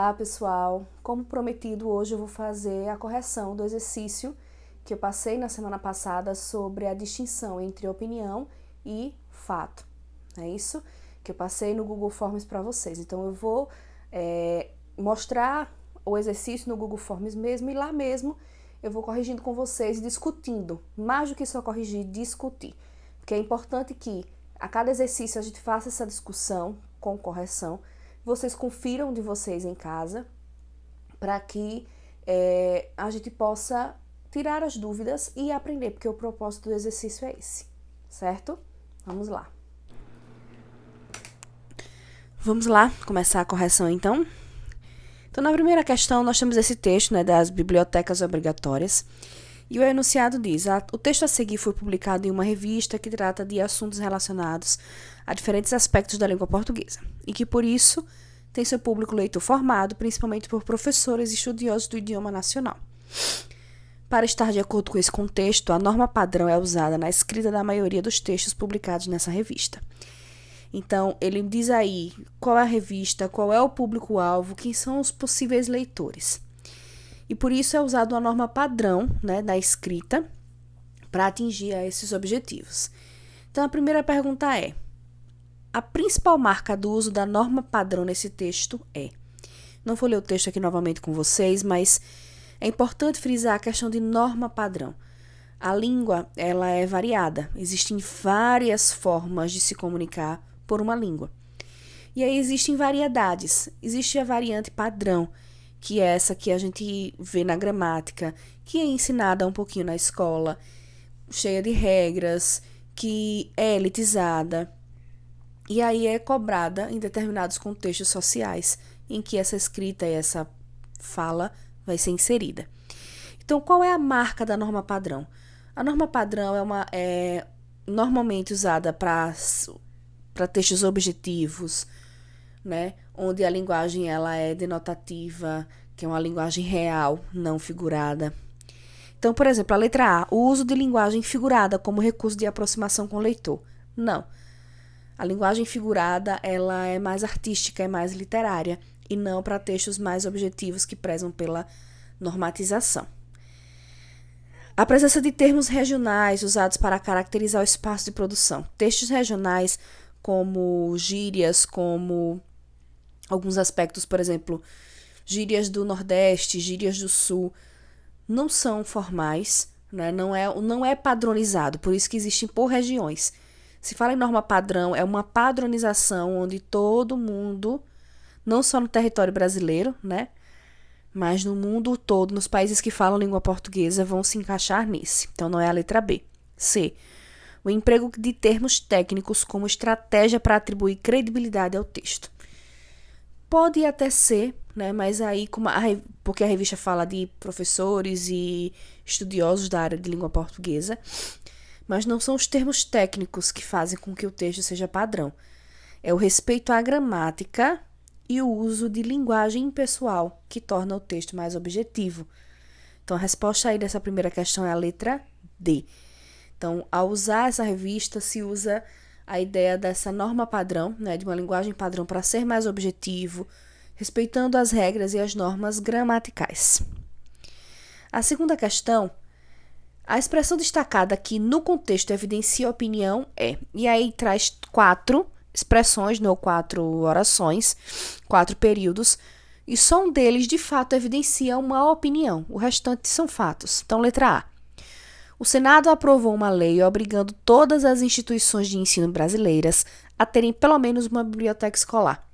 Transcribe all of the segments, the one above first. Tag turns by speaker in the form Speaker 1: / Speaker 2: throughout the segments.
Speaker 1: Olá, pessoal! Como prometido, hoje eu vou fazer a correção do exercício que eu passei na semana passada sobre a distinção entre opinião e fato. É isso que eu passei no Google Forms para vocês. Então, eu vou mostrar o exercício no Google Forms mesmo e lá mesmo eu vou corrigindo com vocês e discutindo. Mais do que só corrigir, discutir. Porque é importante que a cada exercício a gente faça essa discussão com correção. Vocês confiram de vocês em casa para que a gente possa tirar as dúvidas e aprender, porque o propósito do exercício é esse, certo? Vamos lá. Vamos lá, começar a correção então. Então, na primeira questão, nós temos esse texto, das bibliotecas obrigatórias. E o enunciado diz: o texto a seguir foi publicado em uma revista que trata de assuntos relacionados a diferentes aspectos da língua portuguesa, e que, por isso, tem seu público leitor formado, principalmente por professores e estudiosos do idioma nacional. Para estar de acordo com esse contexto, a norma padrão é usada na escrita da maioria dos textos publicados nessa revista. Então, ele diz aí qual é a revista, qual é o público-alvo, quem são os possíveis leitores. E por isso é usado uma norma padrão, da escrita para atingir esses objetivos. Então, a primeira pergunta é: a principal marca do uso da norma padrão nesse texto é... Não vou ler o texto aqui novamente com vocês, mas é importante frisar a questão de norma padrão. A língua, ela é variada. Existem várias formas de se comunicar por uma língua. E aí existem variedades. Existe a variante padrão, que é essa que a gente vê na gramática, que é ensinada um pouquinho na escola, cheia de regras, que é elitizada, e aí é cobrada em determinados contextos sociais, em que essa escrita e essa fala vai ser inserida. Então, qual é a marca da norma padrão? A norma padrão é normalmente usada para textos objetivos, onde a linguagem ela é denotativa, que é uma linguagem real, não figurada. Então, por exemplo, a letra A, o uso de linguagem figurada como recurso de aproximação com o leitor. Não. A linguagem figurada ela é mais artística, é mais literária, e não para textos mais objetivos que prezam pela normatização. A presença de termos regionais usados para caracterizar o espaço de produção. Textos regionais como gírias, como alguns aspectos, por exemplo, gírias do Nordeste, gírias do Sul, não são formais, não é padronizado, por isso que existem por regiões. Se fala em norma padrão, é uma padronização onde todo mundo, não só no território brasileiro, mas no mundo todo, nos países que falam língua portuguesa, vão se encaixar nisso. Então, não é a letra B. C. O emprego de termos técnicos como estratégia para atribuir credibilidade ao texto. Pode até ser, mas aí, porque a revista fala de professores e estudiosos da área de língua portuguesa, mas não são os termos técnicos que fazem com que o texto seja padrão. É o respeito à gramática e o uso de linguagem impessoal que torna o texto mais objetivo. Então, a resposta aí dessa primeira questão é a letra D. Então, ao usar essa revista, se usa a ideia dessa norma padrão, de uma linguagem padrão para ser mais objetivo, respeitando as regras e as normas gramaticais. A segunda questão, a expressão destacada aqui no contexto evidencia a opinião é, e aí traz 4 expressões, 4 orações, 4 períodos, e só um deles, de fato, evidencia uma opinião. O restante são fatos. Então, letra A. O Senado aprovou uma lei obrigando todas as instituições de ensino brasileiras a terem pelo menos uma biblioteca escolar.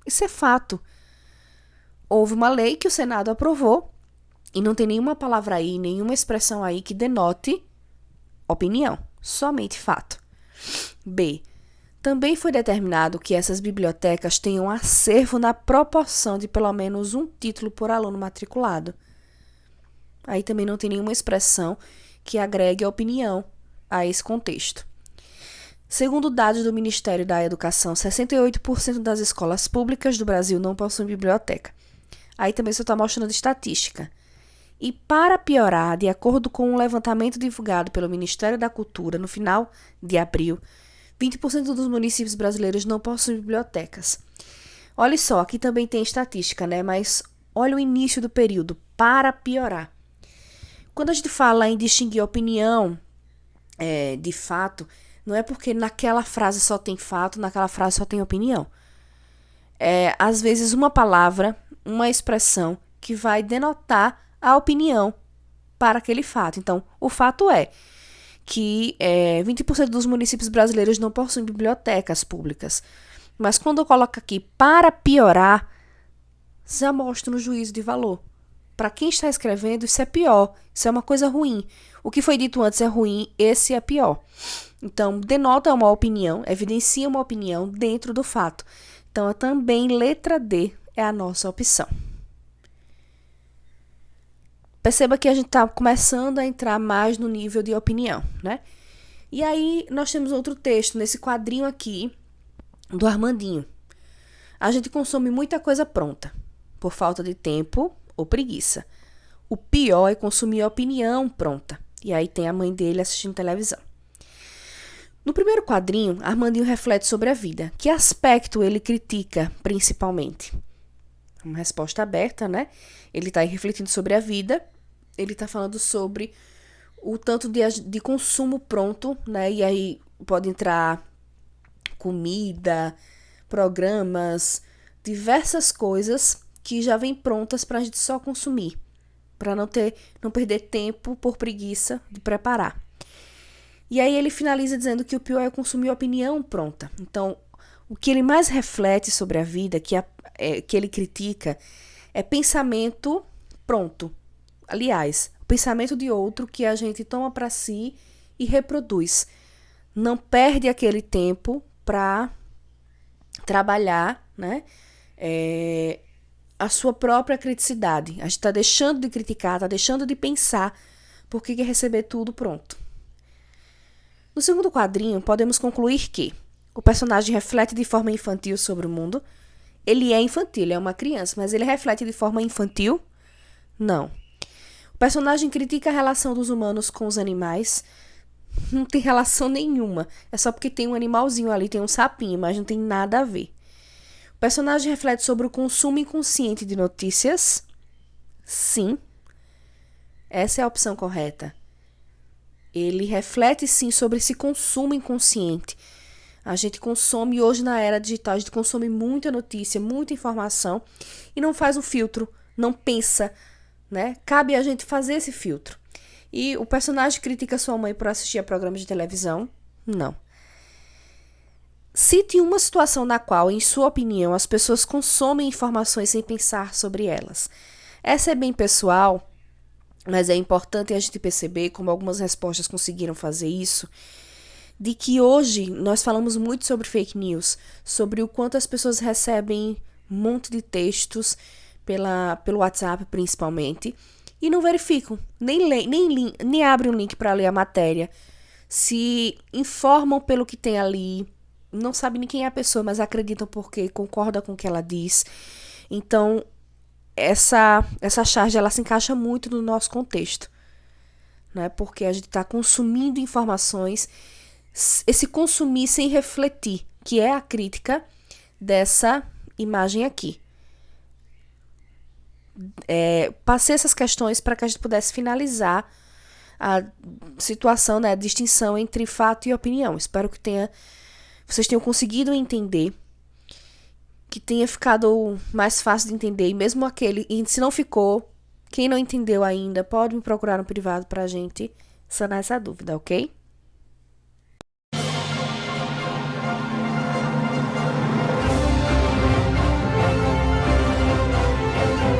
Speaker 1: Isso é fato. Houve uma lei que o Senado aprovou e não tem nenhuma palavra aí, nenhuma expressão aí que denote opinião. Somente fato. B. Também foi determinado que essas bibliotecas tenham acervo na proporção de pelo menos um título por aluno matriculado. Aí também não tem nenhuma expressão que agregue a opinião a esse contexto. Segundo dados do Ministério da Educação, 68% das escolas públicas do Brasil não possuem biblioteca. Aí também só está mostrando estatística. E para piorar, de acordo com um levantamento divulgado pelo Ministério da Cultura no final de abril, 20% dos municípios brasileiros não possuem bibliotecas. Olha só, aqui também tem estatística, né? Mas olha o início do período, para piorar. Quando a gente fala em distinguir opinião de fato, não é porque naquela frase só tem fato, naquela frase só tem opinião. Às vezes uma palavra, uma expressão que vai denotar a opinião para aquele fato. Então, o fato é que 20% dos municípios brasileiros não possuem bibliotecas públicas. Mas quando eu coloco aqui para piorar, já mostra no juízo de valor. Para quem está escrevendo, isso é pior, isso é uma coisa ruim. O que foi dito antes é ruim, esse é pior. Então, denota uma opinião, evidencia uma opinião dentro do fato. Então, também letra D é a nossa opção. Perceba que a gente está começando a entrar mais no nível de opinião, né? E aí, nós temos outro texto nesse quadrinho aqui, do Armandinho. A gente consome muita coisa pronta, por falta de tempo ou preguiça. O pior é consumir a opinião pronta. E aí tem a mãe dele assistindo televisão. No primeiro quadrinho, Armandinho reflete sobre a vida. Que aspecto ele critica, principalmente? Uma resposta aberta, né? Ele está aí refletindo sobre a vida. Ele está falando sobre o tanto de consumo pronto, né? E aí pode entrar comida, programas, diversas coisas que já vêm prontas para a gente só consumir, para não perder tempo por preguiça de preparar. E aí ele finaliza dizendo que o pior é consumir opinião pronta. Então, o que ele mais reflete sobre a vida, que ele critica, é pensamento pronto. Aliás, o pensamento de outro que a gente toma para si e reproduz. Não perde aquele tempo para trabalhar, né, a sua própria criticidade. A gente está deixando de criticar, está deixando de pensar, porque quer receber tudo pronto. No segundo quadrinho, podemos concluir que o personagem reflete de forma infantil sobre o mundo. Ele é infantil, ele é uma criança, mas ele reflete de forma infantil? Não. O personagem critica a relação dos humanos com os animais. Não tem relação nenhuma. É só porque tem um animalzinho ali, tem um sapinho, mas não tem nada a ver. O personagem reflete sobre o consumo inconsciente de notícias? Sim. Essa é a opção correta. Ele reflete sim sobre esse consumo inconsciente. A gente consome, hoje na era digital, a gente consome muita notícia, muita informação e não faz um filtro, não pensa, né? Cabe a gente fazer esse filtro. E o personagem critica sua mãe por assistir a programas de televisão? Não. Cite uma situação na qual, em sua opinião, as pessoas consomem informações sem pensar sobre elas. Essa é bem pessoal, mas é importante a gente perceber, como algumas respostas conseguiram fazer isso, de que hoje nós falamos muito sobre fake news, sobre o quanto as pessoas recebem um monte de textos pelo WhatsApp principalmente, e não verificam, nem abrem um link para ler a matéria, se informam pelo que tem ali, não sabem nem quem é a pessoa, mas acreditam porque concorda com o que ela diz. Então, essa charge ela se encaixa muito no nosso contexto, né? Porque a gente está consumindo informações, esse consumir sem refletir, que é a crítica dessa imagem aqui. Passei essas questões para que a gente pudesse finalizar a situação, né, a distinção entre fato e opinião. Espero que vocês tenham conseguido entender, que tenha ficado mais fácil de entender, e mesmo e se não ficou, quem não entendeu ainda, pode me procurar no privado para a gente sanar essa dúvida, ok?